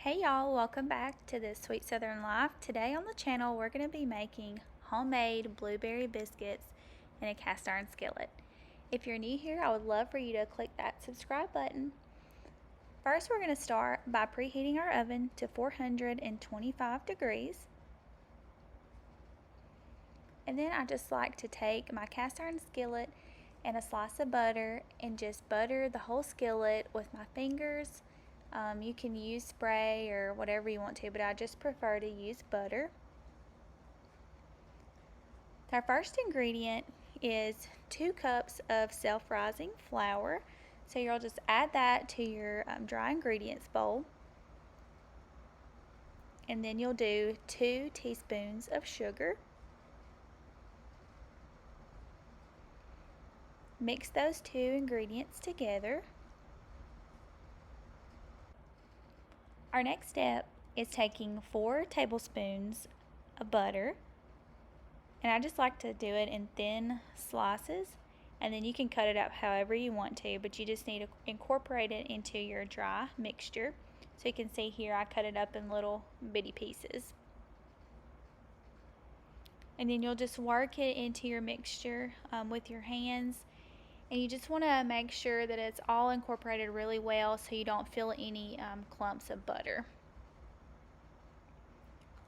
Hey y'all, welcome back to this Sweet Southern Life. Today on the channel we're going to be making homemade blueberry biscuits in a cast iron skillet. If you're new here, I would love for you to click that subscribe button. First we're going to start by preheating our oven to 425 degrees. And then I just like to take my cast iron skillet and a slice of butter and just butter the whole skillet with my fingers. You can use spray or whatever you want to, but I just prefer to use butter. Our first ingredient is 2 cups of self-rising flour. So you'll just add that to your dry ingredients bowl. And then you'll do 2 teaspoons of sugar. Mix those 2 ingredients together. Our next step is taking 4 tablespoons of butter, and I just like to do it in thin slices, and then you can cut it up however you want to, but you just need to incorporate it into your dry mixture. So you can see here I cut it up in little bitty pieces. And then you'll just work it into your mixture with your hands. And you just want to make sure that it's all incorporated really well so you don't feel any clumps of butter.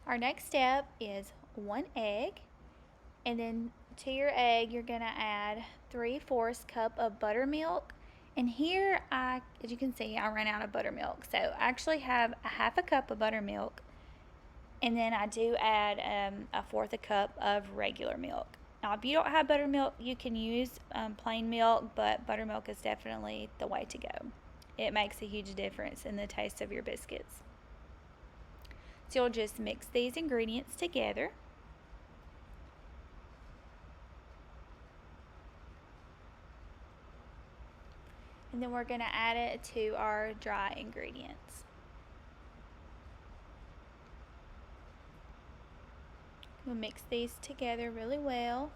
Our next step is 1 egg. And then to your egg, you're going to add 3/4 cup of buttermilk. And here, as you can see, I ran out of buttermilk. So I actually have a 1/2 cup of buttermilk. And then I do add 1/4 cup of regular milk. Now, if you don't have buttermilk, you can use plain milk, but buttermilk is definitely the way to go. It makes a huge difference in the taste of your biscuits. So you'll just mix these ingredients together. And then we're going to add it to our dry ingredients. We'll mix these together really well.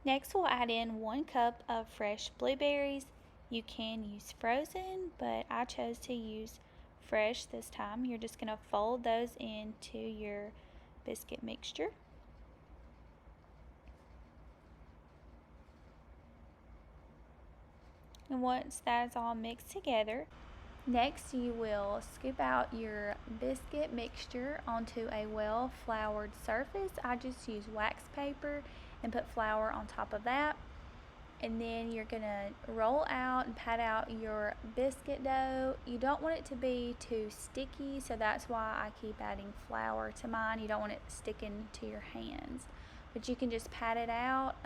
Next we'll add in 1 cup of fresh blueberries. You can use frozen, but I chose to use fresh this time. You're just going to fold those into your biscuit mixture. And once that's all mixed together, next you will scoop out your biscuit mixture onto a well floured surface. I just use wax paper and put flour on top of that. And then you're going to roll out and pat out your biscuit dough. You don't want it to be too sticky, so that's why I keep adding flour to mine. You don't want it sticking to your hands, but you can just pat it out.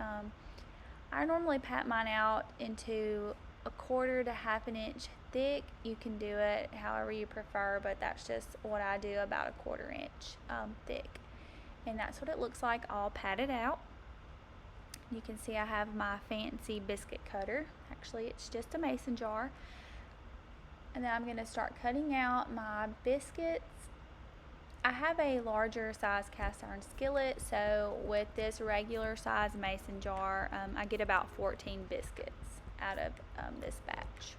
I normally pat mine out into 1/4 to 1/2 inch thick. You can do it however you prefer, but that's just what I do, about 1/4 inch thick. And that's what it looks like all patted out. You can see I have my fancy biscuit cutter. Actually, it's just a mason jar. And then I'm going to start cutting out my biscuits. I have a larger size cast iron skillet, so with this regular size mason jar, I get about 14 biscuits out of this batch.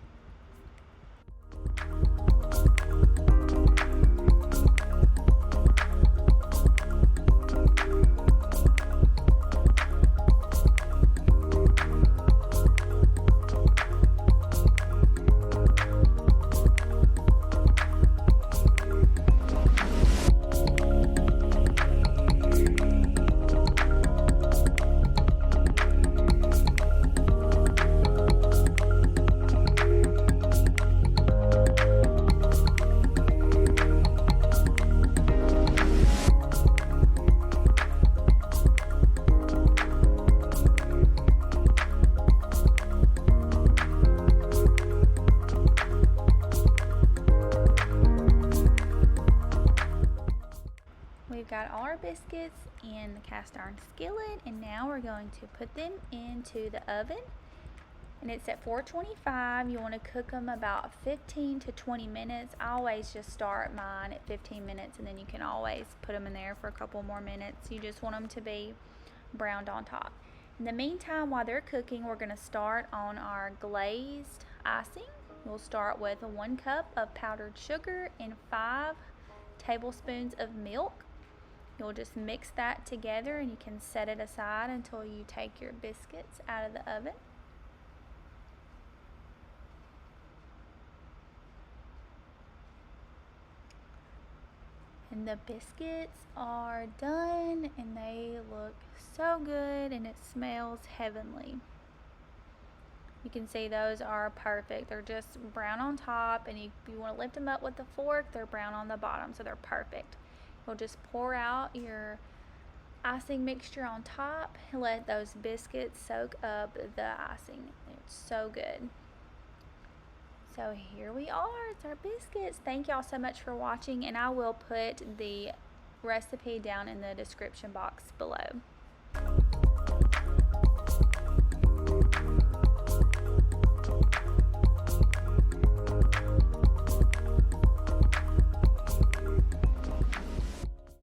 We've got all our biscuits in the cast iron skillet, and now we're going to put them into the oven. And it's at 425. You want to cook them about 15 to 20 minutes. I always just start mine at 15 minutes, and then you can always put them in there for a couple more minutes. You just want them to be browned on top. In the meantime, while they're cooking, we're going to start on our glazed icing. We'll start with 1 cup of powdered sugar and 5 tablespoons of milk. You'll just mix that together and you can set it aside until you take your biscuits out of the oven. And the biscuits are done and they look so good and it smells heavenly. You can see those are perfect. They're just brown on top, and if you want to lift them up with a fork, they're brown on the bottom, so they're perfect. You'll just pour out your icing mixture on top and let those biscuits soak up the icing. It's so good. So here we are, it's our biscuits. Thank y'all so much for watching, and I will put the recipe down in the description box below.